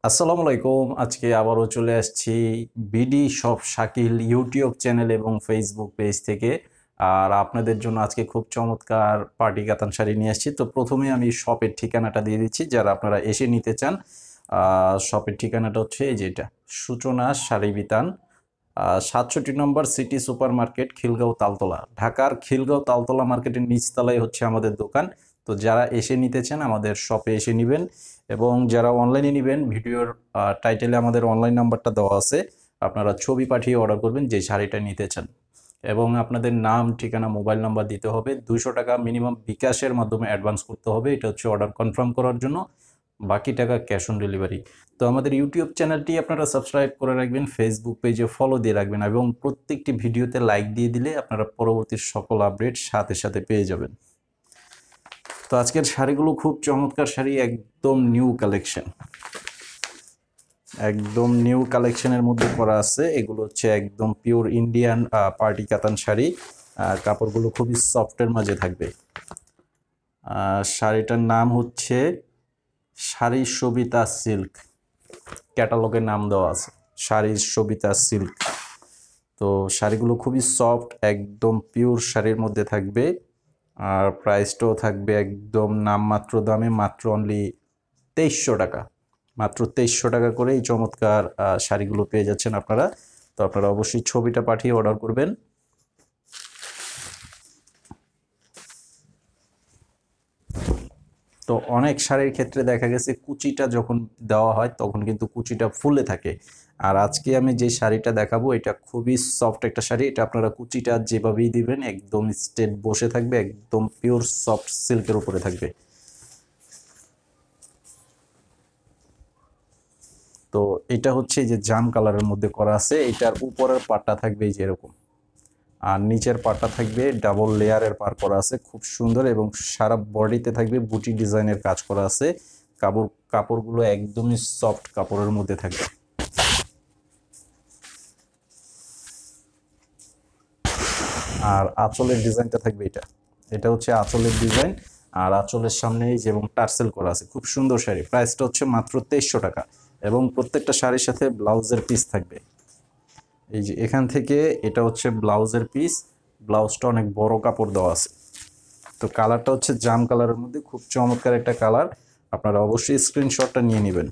আসসালামু আলাইকুম। আজকে আবারও চলে আসছি BD shop Shakil YouTube channel এবং ফেসবুক পেজ থেকে। আর আপনাদের জন্য আজকে খুব চমৎকার পার্টি কাতান শাড়ি নিয়ে আসছি। তো প্রথমে আমি শপের ঠিকানাটা দিয়ে দিচ্ছি, যারা আপনারা এসে নিতে চান। শপের ঠিকানাটা হচ্ছে এই যেটা, সূচনা শাড়ি বিতান, 67 নম্বর city supermarket, Khilgaon Taltola. ঢাকার খিলগাঁও তালতলা মার্কেটের নিচতলায় হচ্ছে আমাদের দোকান। তো যারা এসে নিতে চান আমাদের শপে এসে নেবেন, এবং যারা অনলাইনে নেবেন ভিডিওর টাইটেলে আমাদের অনলাইন নাম্বারটা দেওয়া আছে, আপনারা ছবি পাঠিয়ে অর্ডার করবেন যে শাড়িটা নিতে চান, এবং আপনাদের নাম, ঠিকানা, মোবাইল নাম্বার দিতে হবে। 200 টাকা মিনিমাম বিকাশের মাধ্যমে অ্যাডভান্স করতে হবে, এটা হচ্ছে অর্ডার কনফার্ম করার জন্য। বাকি টাকা ক্যাশ অন ডেলিভারি। তো আমাদের ইউটিউব চ্যানেলটি আপনারা সাবস্ক্রাইব করে রাখবেন, ফেসবুক পেজে ফলো দিয়ে রাখবেন, এবং প্রত্যেকটি ভিডিওতে লাইক দিয়ে দিলে আপনারা পরবর্তী সকল আপডেট সাথে সাথে পেয়ে যাবেন। তো আজকের শাড়িগুলো খুব চমৎকার শাড়ি, একদম নিউ কালেকশন, একদম নিউ কালেকশনের মধ্যে করা আছে। এগুলো হচ্ছে একদম পিওর ইন্ডিয়ান পার্টি কাতান শাড়ি। কাপড়গুলো খুবই সফটের মাঝে থাকবে। শাড়িটার নাম হচ্ছে শাড়ি সবিতা সিল্ক, ক্যাটালগের নাম দেওয়া আছে শাড়ি সবিতা সিল্ক। তো শাড়িগুলো খুবই সফট, একদম পিওর শাড়ির মধ্যে থাকবে। আর প্রাইসটাও থাকবে একদম নামমাত্র দামে, মাত্র অনলি 2300 টাকা। মাত্র 2300 টাকা করে এই চমৎকার শাড়িগুলো পেয়ে যাচ্ছেন আপনারা। তো আপনারা অবশ্যই ছবিটা পাঠিয়ে অর্ডার করবেন। তো অনেক শাড়ির ক্ষেত্রে দেখা গেছে কুচিটা যখন দেওয়া হয় তখন কিন্তু কুচিটা ফুলে থাকে। আর আজকে আমি যে শাড়িটা দেখাবো এটা খুবই সফট একটা শাড়ি। এটা আপনারা কুচিটা যেভাবেই দিবেন একদম স্ট্রেট বসে থাকবে, একদম পিওর সফট সিল্কের উপরে থাকবে। তো এটা হচ্ছে যে জাম কালারের মধ্যে করা আছে। এটার উপরের পাটটা থাকবে এই যে এরকম, আর নিচের পাটটা থাকবে ডাবল লেয়ারের পার করা আছে, খুব সুন্দর। এবং সারা বডিতে থাকবে বুটি ডিজাইনের কাজ করা আছে। কাপড়গুলো একদমই সফট কাপড়ের মধ্যে থাকবে। আর আঁচলের ডিজাইনটা থাকবে এটা, এটা হচ্ছে আঁচলের ডিজাইন। আর আঁচলের সামনে এই যে এবং টার্সেল করা আছে, খুব সুন্দর শাড়ি। প্রাইসটা হচ্ছে মাত্র 2300 টাকা, এবং প্রত্যেকটা শাড়ির সাথে ব্লাউজের পিস থাকবে। এই যে এখান থেকে এটা হচ্ছে ব্লাউজের পিস। ব্লাউজটা অনেক বড় কাপড় দেওয়া আছে। তো কালারটা হচ্ছে জাম কালারের মধ্যে, খুব চমৎকার একটা কালার। আপনারা অবশ্যই স্ক্রিনশটটা নিয়ে নেবেন।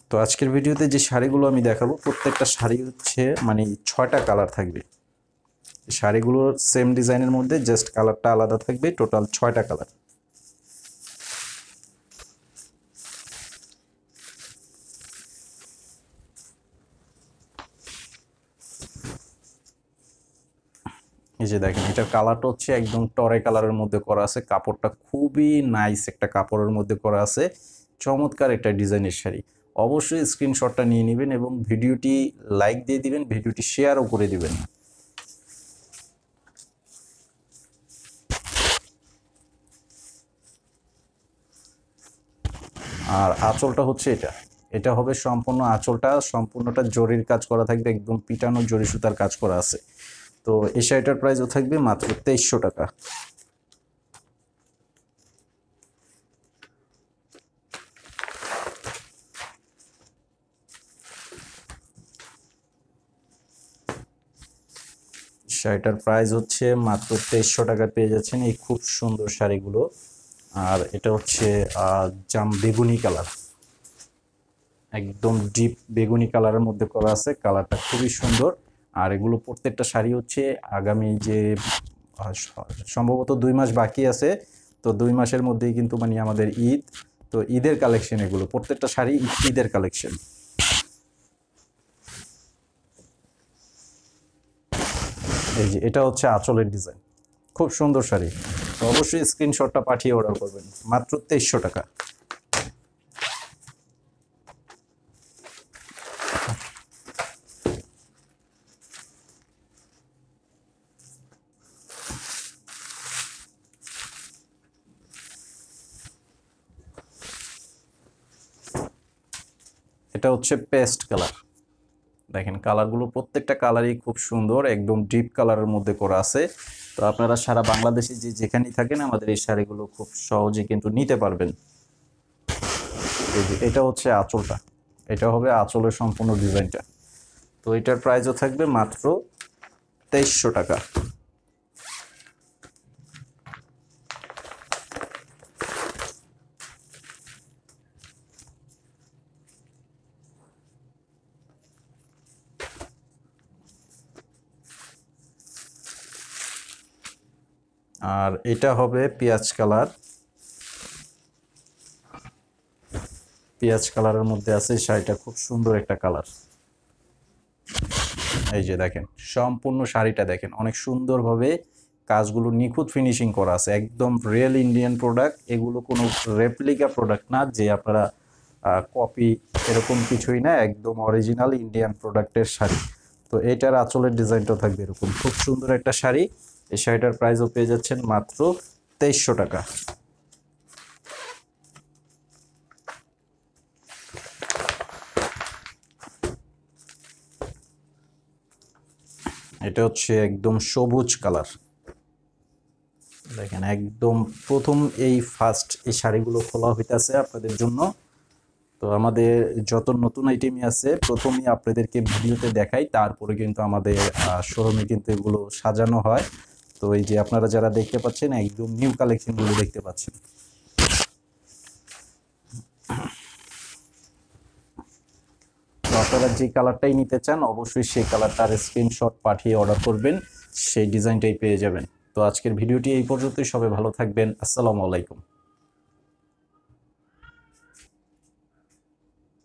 তো আজকের ভিডিওতে যে শাড়িগুলো আমি দেখাবো প্রত্যেকটা শাড়ি হচ্ছে মানে 6টা কালার থাকবে। শাড়িগুলোর সেম ডিজাইনের মধ্যে জাস্ট কালারটা আলাদা থাকবে, টোটাল 6টা কালার। এই যে দেখেন, এটার কালারটা হচ্ছে একদম টরে কালারের মধ্যে করা আছে। কাপড়টা খুবই নাইস একটা কাপড়ের মধ্যে করা আছে, চমৎকার একটা ডিজাইনের শাড়ি। অবশ্যই স্ক্রিনশটটা নিয়ে নেবেন এবং ভিডিওটি লাইক দিয়ে দিবেন, ভিডিওটি শেয়ারও করে দিবেন। আর আঁচলটা হচ্ছে এটা, এটা হবে সম্পূর্ণ আঁচলটা সম্পূর্ণটা জরির কাজ করা থাকবে, একদম পিটানো জরি সুতার কাজ করা আছে। তো এই শাড়িটার প্রাইসও থাকবে মাত্র 2300 টাকা। শাড়িটার প্রাইস হচ্ছে মাত্র 2300 টাকা পেয়ে যাচ্ছেন এই খুব সুন্দর শাড়িগুলো। আর এটা হচ্ছে জাম বেগুনি কালার, একদম ডিপ বেগুনি কালারের মধ্যে করা আছে। কালারটা খুবই সুন্দর। আর এগুলো প্রত্যেকটা শাড়ি হচ্ছে আগামী যে সম্ভবত 2 মাস বাকি আছে, তো 2 মাসের মধ্যেই কিন্তু মানে আমাদের ঈদ। তো ঈদের কালেকশন, এগুলো প্রত্যেকটা শাড়ি ঈদের কালেকশন। এই যে এটা হচ্ছে আঁচলের ডিজাইন, খুব সুন্দর শাড়ি। তো অবশ্যই স্ক্রিনশটটা পাঠিয়ে অর্ডার করবেন, মাত্র 2300 টাকা। এটা হচ্ছে পেস্ট কালার। দেখেন কালারগুলো প্রত্যেকটা কালারই খুব সুন্দর, একদম ডিপ কালারের মধ্যে করা আছে। তো আপনারা সারা বাংলাদেশে যে যেখানেই থাকেন আমাদের এই শাড়িগুলো খুব সহজে কিন্তু নিতে পারবেন। এই যে এটা হচ্ছে আঁচলটা, এটা হবে আঁচলের সম্পূর্ণ ডিজাইনটা। তো এটার প্রাইসও থাকবে মাত্র 2300 টাকা। আর এটা হবে পেঁয়াজ কালার, পেঁয়াজ কালারের মধ্যে আছে শাড়িটা, খুব সুন্দর একটা কালার। এই যে দেখেন সম্পূর্ণ শাড়িটা দেখেন, অনেক সুন্দরভাবে কাজগুলো নিখুঁত ফিনিশিং করা আছে, একদম রিয়েল ইন্ডিয়ান প্রোডাক্ট। এগুলো কোনো রেপ্লিকা প্রোডাক্ট না যে আপনারা কপি, এরকম কিছুই না, একদম অরিজিনাল ইন্ডিয়ান প্রোডাক্টের শাড়ি। তো এটার আঁচলের ডিজাইনটাও থাকবে এরকম, খুব সুন্দর একটা শাড়ি। এই শাড়িটার প্রাইসও পেয়ে যাচ্ছেন মাত্র 2300 টাকা। এটা হচ্ছে একদম সবুজ কালার, দেখেন একদম প্রথম এই ফার্স্ট এই শাড়িগুলো খোলা হইতেছে আপনাদের জন্য। তো আমাদের যত নতুন আইটেমই আছে প্রথমেই আপনাদেরকে ভিডিওতে দেখাই, তারপরে কিন্তু আমাদের শোরুমে কিন্তু এগুলো সাজানো হয়। তো এই যে আপনারা যারা দেখতে পাচ্ছেন একদম নিউ কালেকশনগুলো দেখতে পাচ্ছেন। তো আপনারা যে কালারটাই নিতে চান অবশ্যই সেই কালারটার স্ক্রিনশট পাঠিয়ে অর্ডার করবেন, সেই ডিজাইনটাই পেয়ে যাবেন। তো আজকের ভিডিওটি এই পর্যন্তই, সবাই ভালো থাকবেন, আসসালামু আলাইকুম।